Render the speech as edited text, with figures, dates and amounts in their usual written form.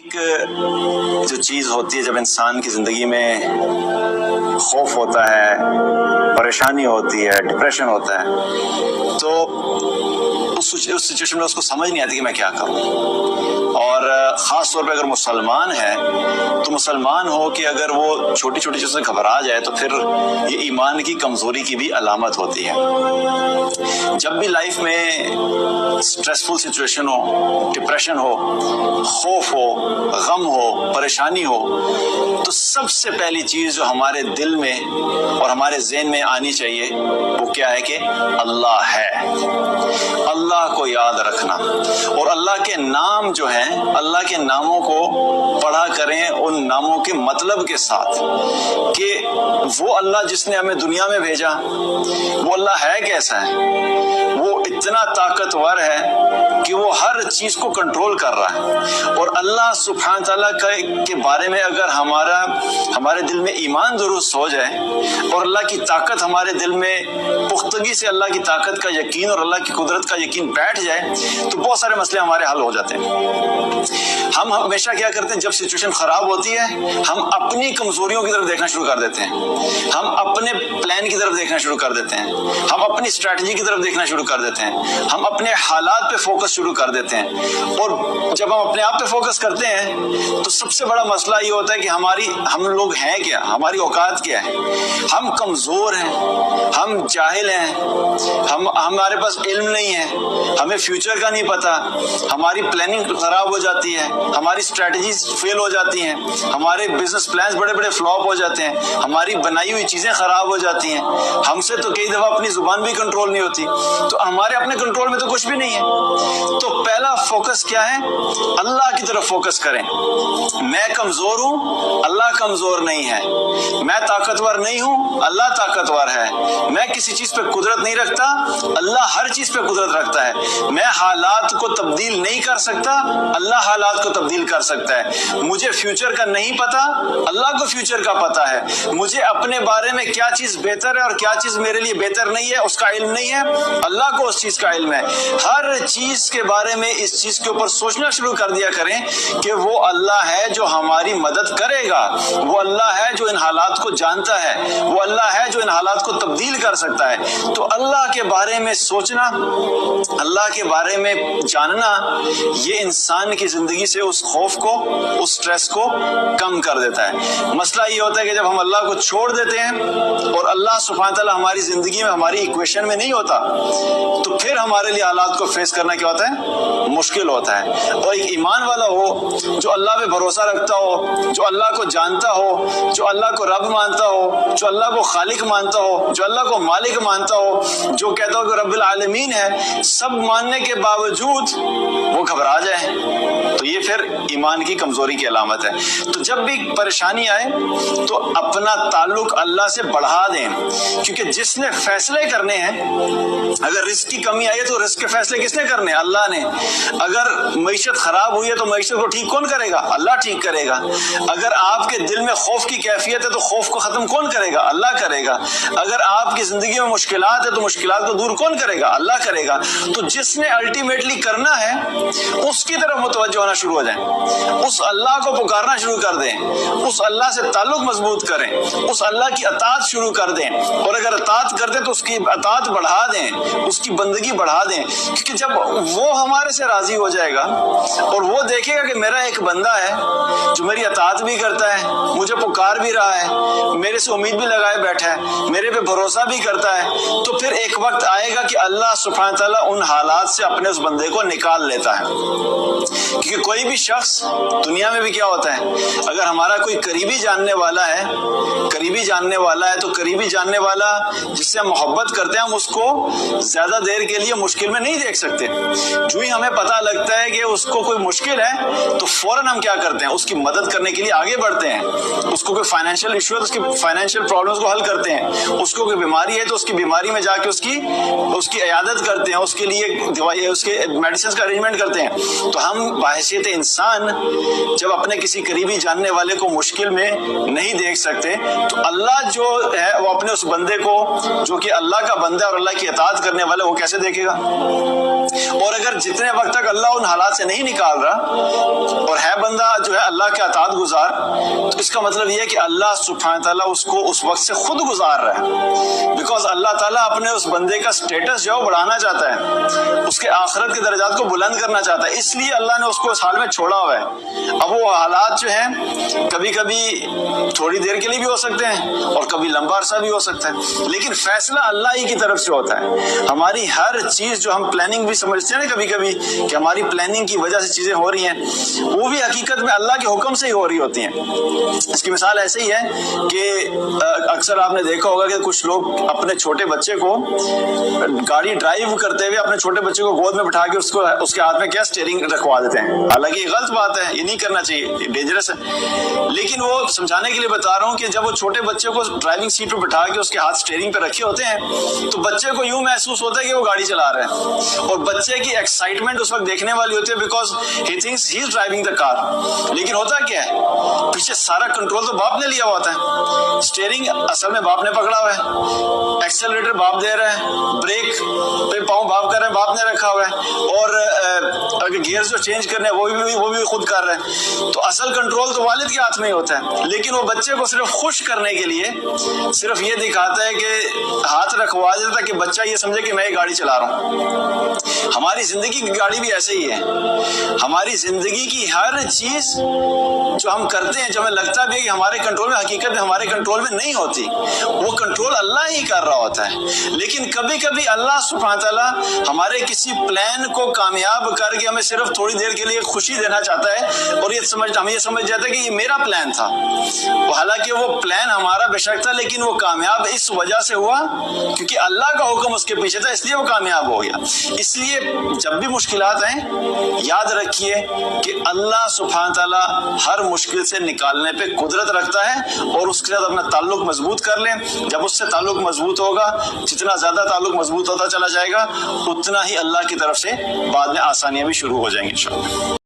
जो चीज़ होती है जब इंसान की ज़िंदगी में खौफ होता है, परेशानी होती है, डिप्रेशन होता है, तो उस सिचुएशन में उसको समझ नहीं आती कि मैं क्या करूं। और ख़ास तौर पे अगर मुसलमान है तो मुसलमान हो कि अगर वो छोटी छोटी चीज़ों से घबरा जाए तो फिर ये ईमान की कमज़ोरी की भी अलामत होती है। जब भी लाइफ में स्ट्रेसफुल सिचुएशन हो, डिप्रेशन हो, खौफ हो, गम हो, परेशानी हो, तो सबसे पहली चीज़ जो हमारे दिल में और हमारे ज़हन में आनी चाहिए वो क्या है कि अल्लाह है। अल्लाह को याद रखना और अल्लाह के नाम जो हैं, अल्लाह के नामों को पढ़ा करें उन नामों के मतलब के साथ कि वो अल्लाह जिसने हमें दुनिया में भेजा वो अल्लाह है कैसा है। वो इतना ताकतवर है कि वो हर चीज़ को कंट्रोल कर रहा है। और अल्लाह सुब्हान तआला के बारे में अगर हमारे दिल में ईमान दुरुस्त हो जाए और अल्लाह की ताकत हमारे दिल में पुख्तगी से अल्लाह की ताकत का यकीन और अल्लाह की कुदरत का यकीन बैठ जाए तो बहुत सारे मसले हमारे हल हो जाते हैं। हम हमेशा क्या करते हैं, जब सिचुएशन खराब होती है हम अपनी कमजोरियों की तरफ देखना शुरू कर देते हैं, हम अपने प्लान की तरफ देखना शुरू कर देते हैं, हम अपनी स्ट्रैटेजी की तरफ देखना शुरू कर देते हैं, हम अपने हालात पे फोकस शुरू कर देते हैं। और जब हम अपने आप पे फोकस करते हैं तो सबसे बड़ा मसला ये होता है कि हम लोग हैं क्या, हमारी औकात क्या है। हम कमजोर हैं, हम जाहिल हैं, हमारे पास इल्म नहीं है, हमें फ्यूचर का नहीं पता, हमारी प्लानिंग खराब हो जाती है, हमारी स्ट्रेटजीज फेल हो जाती हैं, हमारे बिजनेस प्लान्स बड़े बड़े फ्लॉप हो जाते हैं, हमारी बनाई हुई चीजें खराब हो जाती हैं, हमसे तो कई दफा अपनी जुबान भी कंट्रोल नहीं होती, तो हमारे अपने कंट्रोल में तो कुछ भी नहीं है। तो पहला फोकस क्या है, अल्लाह की तरफ फोकस करें। मैं कमजोर हूं, अल्लाह कमजोर नहीं है। मैं ताकतवर नहीं हूं, अल्लाह ताकतवर है। मैं किसी चीज पे कुदरत नहीं रखता, अल्लाह हर चीज पे कुदरत रखता है। मैं हालात को तब्दील नहीं कर सकता, अल्लाह हालात को तब्दील कर सकता है। मुझे फ्यूचर का नहीं पता, अल्लाह को फ्यूचर का पता है। मुझे अपने बारे में क्या चीज बेहतर है और क्या चीज मेरे लिए बेहतर नहीं है उसका इल्म नहीं है, अल्लाह को उस चीज का इल्म है। हर चीज के बारे में इस चीज के ऊपर सोचना शुरू कर दिया करें कि वो अल्लाह है जो हमारी मदद करेगा, वो अल्लाह है जो इन हालात को जानता है, वो अल्लाह है जो इन हालात को तब्दील कर सकता है। तो अल्लाह के बारे में सोचना, अल्लाह के बारे में जानना, ये इंसान की जिंदगी से उस खौफ को, उस स्ट्रेस को कम कर देता है। मसला ये होता है कि जब हम अल्लाह को छोड़ देते हैं और अल्लाह सुब्हान तआला हमारी जिंदगी में, हमारी इक्वेशन में नहीं होता, तो फिर हमारे लिए हालात को फेस करना क्या होता है, मुश्किल होता है। और एक ईमान वाला हो जो अल्लाह पे भरोसा रखता हो, जो अल्लाह को जानता हो, जो अल्लाह को रब मानता हो, जो अल्लाह को खालिक मानता हो, जो अल्लाह को मालिक मानता हो, जो कहता हो कि रब्बुल आलमीन है, सब मानने के बावजूद वो घबरा जाए तो ये फिर ईमान की कमजोरी की अलामत है। तो जब भी परेशानी आए तो अपना ताल्लुक अल्लाह से बढ़ा दें, क्योंकि जिसने फैसले करने हैं, अगर रिस्क की कमी आई है तो रिस्क के फैसले किसने करने, अल्लाह ने। अगर मईशत खराब हुई है तो मईशत को ठीक कौन करेगा, अल्लाह ठीक करेगा। अगर आपके दिल में खौफ की कैफियत है तो खौफ को खत्म कौन करेगा, अल्लाह करेगा। अगर आपकी जिंदगी में मुश्किलात है तो मुश्किलात को दूर कौन करेगा, अल्लाह करेगा। तो जिसने अल्टीमेटली करना है उसकी तरफ मुतवज्जो होना शुरू हो जाए, उस अल्लाह को पुकारना शुरू कर दें, उस अल्लाह से ताल्लुक मजबूत करें, उस अल्लाह की अताअत शुरू कर दें। और अगर अताअत कर दें तो उसकी अताअत बढ़ा दें, उसकी बंदगी बढ़ा दें, क्योंकि जब वो हमारे से राजी हो जाएगा और वो देखेगा कि मेरा एक बंदा है जो मेरी अताअत भी करता है, मुझे पुकार भी रहा है, मेरे से उम्मीद भी लगाए बैठा है, मेरे पे भरोसा भी करता है, तो फिर एक वक्त आएगा कि अल्लाह सुब्हान तआला उन हालात से अपने उस बंदे को निकाल लेता है। क्योंकि कोई भी शख्स दुनिया में भी क्या होता है, अगर हमारा कोई करीबी जानने वाला है, करीबी जानने वाला है, तो करीबी जानने वाला जिससे हम मोहब्बत करते हैं, हम उसको ज्यादा देर के लिए मुश्किल में नहीं देख सकते। जो ही हमें पता लगता है कि उसको कोई मुश्किल है तो फौरन हम क्या करते हैं, उसकी मदद करने के लिए आगे बढ़ते हैं। उसको कोई फाइनेंशियल इशू है तो उसकी फाइनेंशियल प्रॉब्लम्स को हल करते हैं, उसको कोई बीमारी है तो उसकी बीमारी में जाके उसकी इयादत करते हैं, उसके लिए दवाई, उसके मेडिसिन का अरेंजमेंट करते हैं। तो हम बहैसियत انسان جب اپنے کسی قریبی جاننے والے کو مشکل میں نہیں دیکھ سکتے تو اللہ جو ہے وہ اپنے اس بندے کو جو کہ اللہ کا بندہ ہے اور اللہ کی اطاعت کرنے والا وہ کیسے دیکھے گا؟ اور اگر جتنے وقت تک اللہ ان حالات سے نہیں نکال رہا اور ہے بندہ جو ہے اللہ کے اطاعت گزار، تو اس کا مطلب یہ ہے کہ اللہ سبحانہ تعالیٰ اس کو اس وقت سے خود گزار رہا ہے، بیکاز اللہ تعالیٰ اپنے اس بندے کا سٹیٹس جو ہے بڑھانا چاہتا ہے، اس کے آخرت کے درجات کو بلند کرنا چاہتا ہے، اس لیے اللہ نے اس کو اس حال میں چھوڑا ہوا ہے۔ اب وہ حالات جو ہیں کبھی کبھی تھوڑی دیر کے لیے بھی ہو سکتے ہیں اور کبھی لمبا عرصہ بھی ہو سکتا ہے، لیکن فیصلہ اللہ ہی کی طرف سے ہوتا ہے۔ ہماری ہر چیز جو ہم پلاننگ بھی سمجھتے ہیں نا کبھی کبھی کہ ہماری پلاننگ کی وجہ سے چیزیں ہو رہی ہیں، وہ بھی حقیقت میں اللہ کے حکم سے ہی ہو رہی ہوتی ہیں۔ اس کی مثال ایسے ہی ہے کہ اکثر آپ نے دیکھا ہوگا کہ کچھ لوگ اپنے چھوٹے بچے کو گاڑی ڈرائیو کرتے ہوئے اپنے چھوٹے بچے کو گود میں بٹھا کے اس کے ہاتھ میں کیا اسٹیئرنگ رکھوا دیتے ہیں، حالانکہ یہ غلط بات ہے، یہ نہیں کرنا چاہیے، یہ ڈینجرس ہے، لیکن وہ سمجھانے کے لیے بتا رہا ہوں کہ جب وہ چھوٹے بچے کو ڈرائیونگ سیٹ پہ بٹھا کے اس کے ہاتھ اسٹیئرنگ پہ رکھے ہوتے ہیں تو بچے کو یوں محسوس ہوتا ہے کہ وہ گاڑی چلا رہا ہے، اور بچے کی ایکسائٹمنٹ اس وقت دیکھنے والی ہوتی ہے because he thinks he is driving the car, لیکن ہوتا کیا ہے پیچھے سارا کنٹرول تو باپ نے لیا ہوا ہوتا ہے، اسٹیئرنگ اصل میں باپ نے پکڑا ہوا ہے، ایکسلریٹر باپ دے رہا ہے، بریک پہ پاؤں باپ کر رہے ہیں، باپ نے رکھا ہوا ہے، اور اگر گیئر جو چینج کرنے ہیں وہ بھی خود کر رہے ہیں، تو اصل کنٹرول تو والد کے ہاتھ میں ہی ہوتا ہے، لیکن وہ بچے کو صرف خوش کرنے کے لیے صرف یہ دکھاتا ہے کہ ہاتھ رکھوا دیتا کہ بچہ یہ سمجھے کہ میں یہ گاڑی چلا رہا ہوں۔ ہماری زندگی کی گاڑی بھی ایسے ہی ہے، ہماری زندگی کی ہر چیز جو ہم کرتے ہیں جو ہمیں لگتا بھی ہے کہ ہمارے کنٹرول میں، حقیقت میں ہمارے کنٹرول میں نہیں ہوتی، وہ کنٹرول اللہ ہی کر رہا ہوتا ہے، لیکن کبھی کبھی اللہ سبحانہ تعالیٰ ہمارے کسی پلان کو کامیاب کر کے ہمیں صرف تھوڑی دیر کے لیے خوشی دینا چاہتا ہے، اور ہم یہ سمجھ جاتے ہیں کہ یہ میرا پلان تھا، حالانکہ وہ پلان ہمارا بے شک تھا لیکن وہ کامیاب اس وجہ سے ہوا کیونکہ اللہ کا حکم اس کے پیچھے تھا، اس لیے وہ کامیاب ہو گیا۔ اس لیے جب بھی مشکلات آئیں یاد رکھیے کہ اللہ سبحانہ تعالیٰ ہر مشکل سے نکالنے پہ قدرت رکھتا ہے، اور اس کے ساتھ اپنا تعلق مضبوط کر لیں۔ جب اس سے تعلق مضبوط ہوگا، جتنا زیادہ تعلق مضبوط ہوتا چلا جائے گا اتنا ہی اللہ کی طرف سے بعد میں آسانیاں بھی شروع ہو جائیں گی انشاءاللہ۔